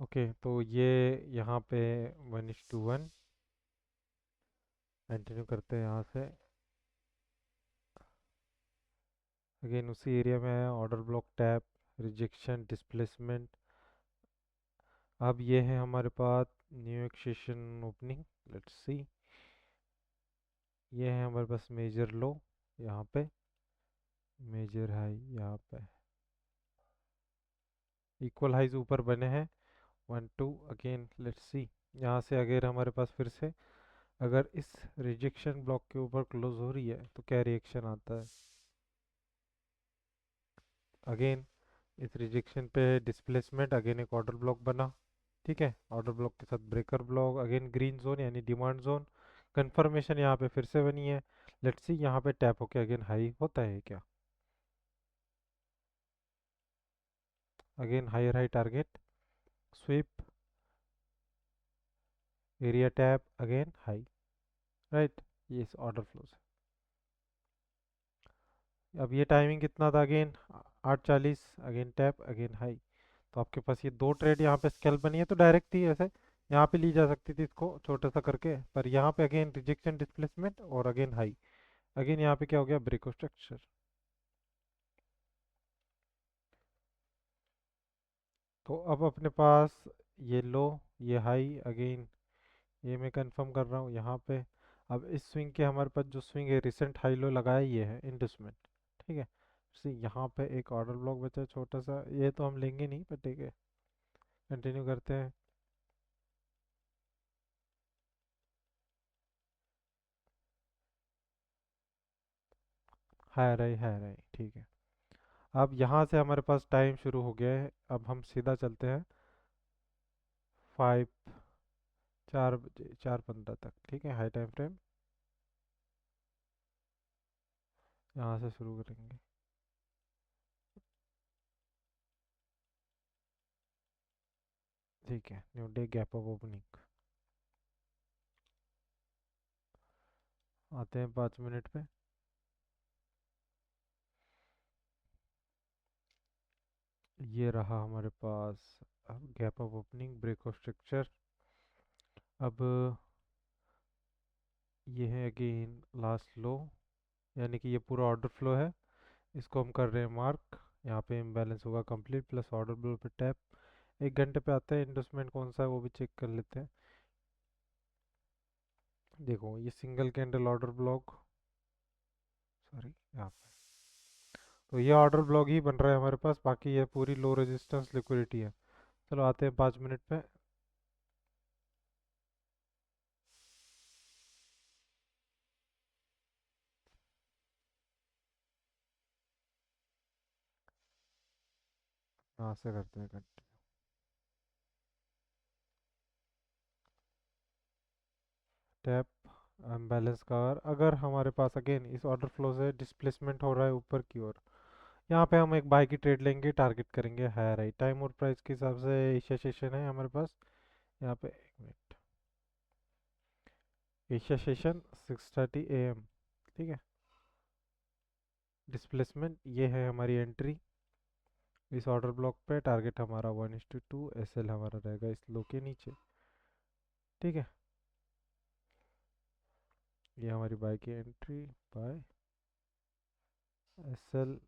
Okay, तो ये यहाँ पे 1:1 कंटिन्यू करते हैं यहाँ से। अगेन उसी एरिया में है, order block tap, rejection, displacement. अब ये है हमारे पास new session opening. Let's see. ये है हमारे पास मेजर लो यहाँ पे, मेजर हाई यहाँ पे। इक्वल हाइज ऊपर बने हैं 1 2। Again let's see. यहाँ से अगर हमारे पास फिर से अगर इस रिजेक्शन ब्लॉक के ऊपर क्लोज हो रही है तो क्या रिएक्शन आता है। अगेन इस रिजेक्शन पे डिस्प्लेसमेंट, अगेन एक ऑर्डर ब्लॉक बना। ठीक है, ऑर्डर ब्लॉक के साथ breaker block, again green zone यानी डिमांड जोन। कंफर्मेशन यहाँ पे फिर से बनी है। लेट्स सी यहाँ पे टैप होके अगेन हाई होता है क्या। Again higher high target, sweep, area tap, again high. Right, ये इस ऑर्डर फ्लो से। अब ये टाइमिंग कितना था again, 8:40। Again tap, again high. तो आपके पास ये दो ट्रेड यहाँ पे स्केल बनी है, तो डायरेक्ट थी ऐसे यहाँ पे ली जा सकती थी इसको छोटा सा करके, पर यहाँ पे अगेन रिजेक्शन, डिस्प्लेसमेंट और अगेन हाई। अगेन यहाँ पे क्या हो गया, ब्रेक ऑफ स्ट्रक्चर। तो अब अपने पास ये लो, ये हाई, अगेन ये मैं कंफर्म कर रहा हूँ यहाँ पे। अब इस स्विंग के हमारे पास जो स्विंग है, रिसेंट हाई लो लगाया ये है इंडस्टमेंट। ठीक है, यहाँ पे एक ऑर्डर ब्लॉक बचा है छोटा सा, ये तो हम लेंगे नहीं पर ठीक है, कंटिन्यू करते हैं। हाई रही, ठीक है। अब यहाँ से हमारे पास टाइम शुरू हो गया है, अब हम सीधा चलते हैं 5 4 बजे 4:15 तक। ठीक है, हाई टाइम फ्रेम यहाँ से शुरू करेंगे। ठीक है, new day, gap up opening. आते हैं 5 मिनट पे। ये रहा हमारे पास gap up opening, break of structure. अब ये है अगेन लास्ट लो, यानी कि ये पूरा ऑर्डर फ्लो है, इसको हम कर रहे हैं मार्क। यहाँ पे इम्बैलेंस होगा कंप्लीट प्लस ऑर्डर ब्लो पे टैप। 1 घंटे पे आते हैं, इंडोसमेंट कौन सा है वो भी चेक कर लेते हैं। देखो ये single candle order block, sorry यहाँ पे, तो ये ऑर्डर ब्लॉक ही बन रहा है हमारे पास, बाकी ये पूरी लो रेजिस्टेंस लिक्विडिटी है। चलो आते हैं 5 मिनट पे। यहाँ से करते हैं कंटिन्यू। Tap, balance cover. अगर हमारे पास अगेन इस ऑर्डर फ्लो से डिस्प्लेसमेंट हो रहा है ऊपर की ओर, यहाँ पे हम एक बाय की ट्रेड लेंगे, टारगेट करेंगे हायर हाई। टाइम और प्राइस के हिसाब से एशिया सेशन है हमारे पास यहाँ पे। 1 मिनट, एशिया सेशन 6:30 AM। ठीक है, डिस्प्लेसमेंट ये है हमारी एंट्री इस ऑर्डर ब्लॉक पे। टारगेट हमारा 1:2, एसएल हमारा रहेगा इस लो के नीचे। ठीक है, ये हमारी बाय की एंट्री, बाय एसएल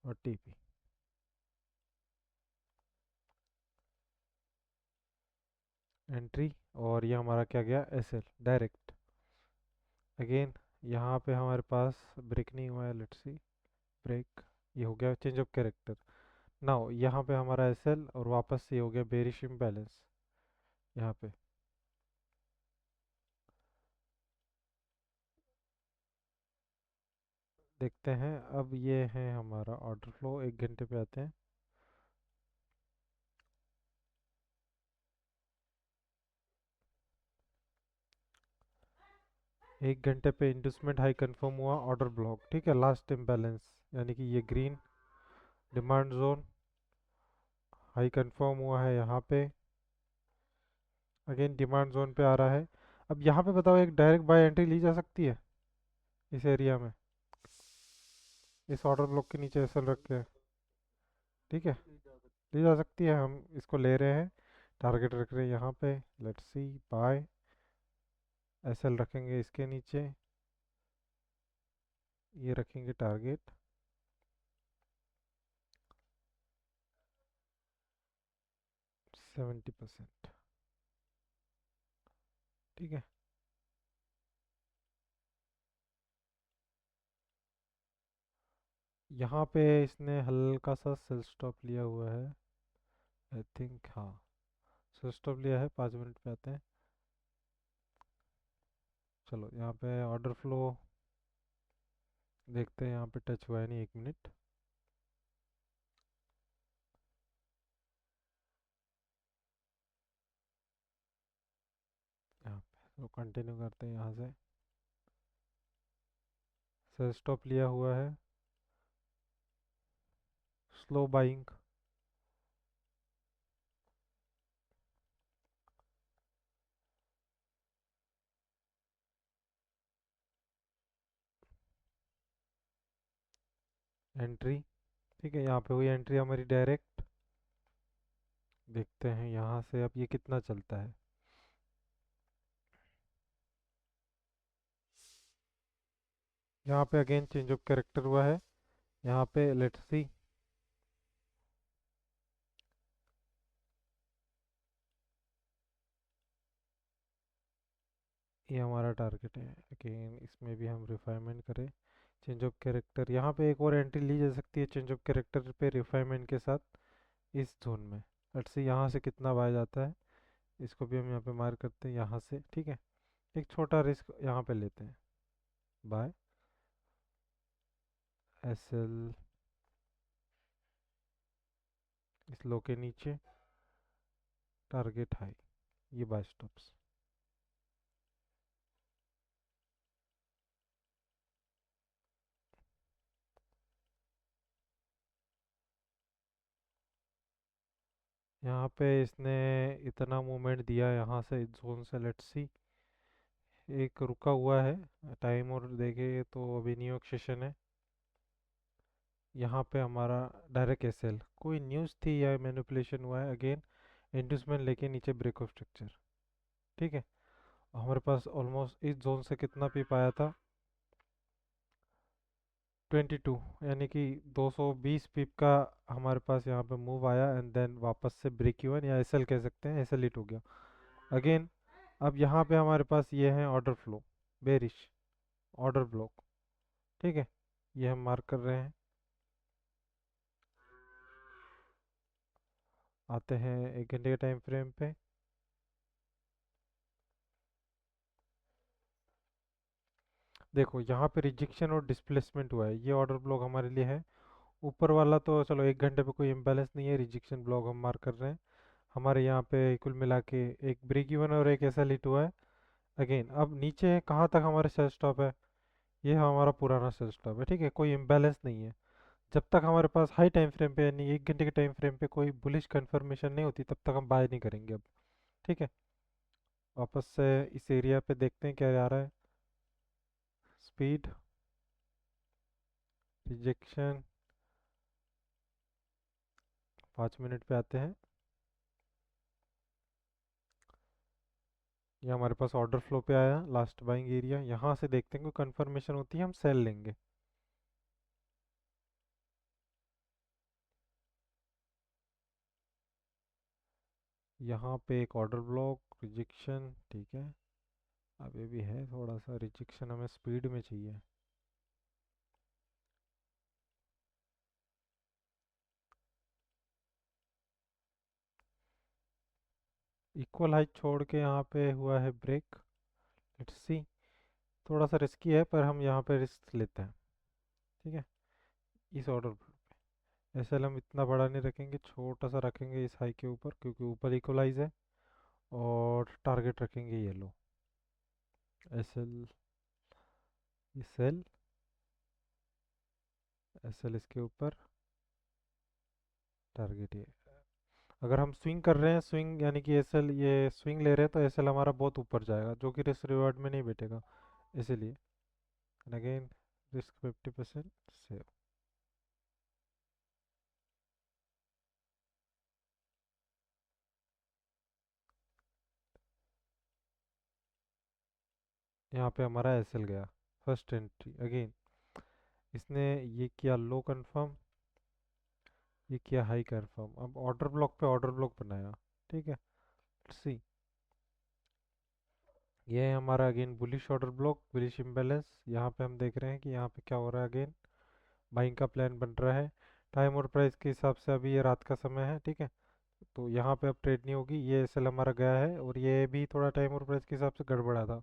और टीपी। एंट्री, और ये हमारा क्या गया, एसएल डायरेक्ट। अगेन यहाँ पे हमारे पास ब्रेक नहीं हुआ है, लेट्स सी। ब्रेक, ये हो गया चेंज ऑफ कैरेक्टर। नाउ यहाँ पे हमारा एसएल और वापस से हो गया बेरिश इम्बैलेंस यहाँ पे। देखते हैं, अब ये है हमारा ऑर्डर फ्लो। 1 घंटे पे आते हैं। 1 घंटे पे इंडस्टमेंट हाई कंफर्म हुआ, ऑर्डर ब्लॉक। ठीक है, लास्ट इम्बैलेंस यानी कि ये green demand zone high confirm हुआ है यहाँ पे। अगेन डिमांड जोन पे आ रहा है। अब यहाँ पे बताओ, एक डायरेक्ट बाय एंट्री ली जा सकती है इस एरिया में, इस ऑर्डर ब्लॉक के नीचे एसएल रख के। ठीक है, ली जा सकती है, हम इसको ले रहे हैं, टारगेट रख रहे हैं यहाँ पे, लेट्स सी बाय, एसएल रखेंगे इसके नीचे, ये रखेंगे टारगेट 70%। ठीक है, यहाँ पे इसने हल्का सा सेल स्टॉप लिया हुआ है, आई थिंक, हाँ सेल स्टॉप लिया है, 5 मिनट पे आते हैं। चलो यहाँ पे ऑर्डर फ्लो देखते हैं, यहाँ पे टच हुआ है नहीं, 1 मिनट। यहाँ पे तो कंटिन्यू करते हैं यहाँ से, सेल स्टॉप लिया हुआ है, स्लो बाइंग, एंट्री। ठीक है, यहाँ पे हुई एंट्री हमारी डायरेक्ट, देखते हैं यहाँ से अब ये कितना चलता है। यहाँ पे अगेन चेंज ऑफ कैरेक्टर हुआ है, यहाँ पे लेट्स सी, ये हमारा टारगेट है। अगेन इसमें भी हम रिफाइनमेंट करें, चेंज ऑफ कैरेक्टर, यहाँ पे एक और एंट्री ली जा सकती है चेंज ऑफ कैरेक्टर पे रिफाइनमेंट के साथ इस जोन में। लेट्स सी यहाँ से कितना बाय जाता है, इसको भी हम यहाँ पे मार्क करते हैं यहाँ से। ठीक है, एक छोटा रिस्क यहाँ पे लेते हैं, बाय एस एल इस लो के नीचे, टारगेट हाई, ये बाय स्टॉप्स। यहाँ पे इसने इतना मूवमेंट दिया यहाँ से इस जोन से, लेट्स सी, एक रुका हुआ है, टाइम और देखे तो अभी न्यू सेशन है। यहाँ पे हमारा डायरेक्ट एसएल, कोई न्यूज़ थी या मैनिपुलेशन हुआ है, अगेन इंडस्टमेंट लेके नीचे ब्रेक ऑफ स्ट्रक्चर। ठीक है, हमारे पास ऑलमोस्ट इस जोन से कितना पीप आया था, 22, यानी कि 220 पीप का हमारे पास यहाँ पे मूव आया, एंड देन वापस से ब्रेक इवन या एसएल कह सकते हैं, एसएल हिट हो गया अगेन। अब यहाँ पे हमारे पास ये है order flow, bearish order block. ठीक है, ये हम मार्क कर रहे हैं। आते हैं 1 घंटे के टाइम फ्रेम पे, देखो यहाँ पे रिजेक्शन और डिस्प्लेसमेंट हुआ है, ये ऑर्डर ब्लॉक हमारे लिए है। ऊपर वाला तो चलो 1 घंटे पे कोई इम्बैलेंस नहीं है, रिजेक्शन ब्लॉक हम मार्क कर रहे हैं। हमारे यहाँ पे कुल मिला के एक ब्रेक इवन और एक ऐसा लिट हुआ है। अगेन अब नीचे कहाँ तक हमारा सेल स्टॉप है, ये हमारा पुराना सेल स्टॉप है। ठीक है, कोई इम्बैलेंस नहीं है। जब तक हमारे पास हाई टाइम फ्रेम पे यानी 1 घंटे के टाइम फ्रेम पे कोई बुलिश कंफर्मेशन नहीं होती, तब तक हम बाय नहीं करेंगे अब। ठीक है, वापस से इस एरिया पे देखते हैं क्या आ रहा है, स्पीड, रिजेक्शन, 5 मिनट पे आते हैं। ये हमारे पास ऑर्डर फ्लो पे आया, लास्ट बाइंग एरिया, यहाँ से देखते हैं कोई कंफर्मेशन होती है हम सेल लेंगे। यहाँ पे एक ऑर्डर ब्लॉक, रिजेक्शन, ठीक है, अब ये भी है थोड़ा सा रिजेक्शन, हमें स्पीड में चाहिए। इक्वल हाइट छोड़ के यहाँ पे हुआ है ब्रेक, लेट्स सी, थोड़ा सा रिस्की है पर हम यहाँ पे रिस्क लेते हैं। ठीक है, इस ऑर्डर ऐसे हम इतना बड़ा नहीं रखेंगे, छोटा सा रखेंगे इस हाई के ऊपर, क्योंकि ऊपर इक्वलाइज है, और टारगेट रखेंगे येलो, एस एल, ये सेल, एस एल इसके ऊपर, टारगेट ये। अगर हम स्विंग कर रहे हैं, स्विंग यानी कि एस एल, ये स्विंग ले रहे हैं तो एस एल हमारा बहुत ऊपर जाएगा, जो कि रिस्क रिवार्ड में नहीं बैठेगा, इसीलिए। Again risk 50% save. यहाँ पे हमारा एसएल गया, फर्स्ट एंट्री अगेन। इसने ये किया लो कंफर्म, ये किया हाई कंफर्म। अब ऑर्डर ब्लॉक पे ऑर्डर ब्लॉक बनाया, ठीक है। सी, ये है हमारा again bullish order block, bullish imbalance. यहाँ पे हम देख रहे हैं कि यहाँ पे क्या हो रहा है, अगेन बाइंग का प्लान बन रहा है। टाइम और प्राइस के हिसाब से अभी ये रात का समय है, ठीक है। तो यहाँ पे अब ट्रेड नहीं होगी, ये एसएल हमारा गया है, और ये भी थोड़ा टाइम और प्राइस के हिसाब से गड़बड़ा था,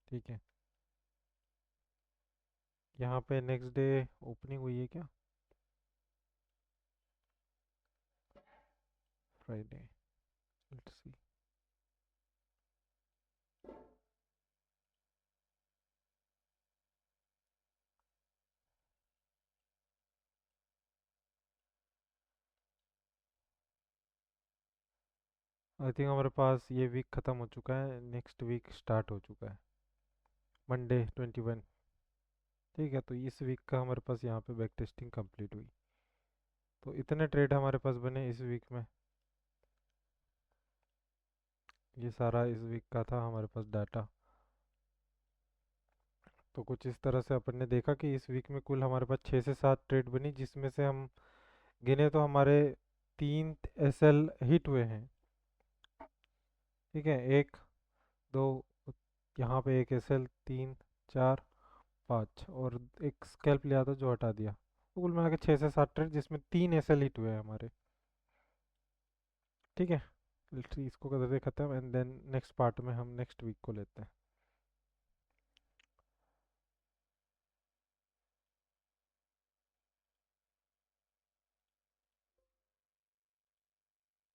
ठीक है। यहाँ पे नेक्स्ट डे ओपनिंग हुई है क्या, Friday, let's see. I think हमारे पास ये वीक ख़त्म हो चुका है, नेक्स्ट वीक स्टार्ट हो चुका है, मंडे 21। ठीक है, तो इस वीक का हमारे पास यहाँ पे बैक टेस्टिंग कंप्लीट हुई। तो इतने ट्रेड हमारे पास बने इस वीक में, ये सारा इस वीक का था हमारे पास डाटा। तो कुछ इस तरह से अपन ने देखा कि इस वीक में कुल हमारे पास 6 से 7 ट्रेड बनी, जिसमें से हम गिने तो हमारे 3 एसएल हिट हुए हैं, ठीक है। एक, दो, यहाँ पे एक एसएल, 3, 4, 5, और एक स्कैल्प लिया था जो हटा दिया। तो कुल मिला के 6 से 7 ट्रेड, जिसमें 3 एसएल हिट हुए हैं हमारे, ठीक है। इसको कर देते खत्म, एंड देन नेक्स्ट पार्ट में हम नेक्स्ट वीक को लेते हैं।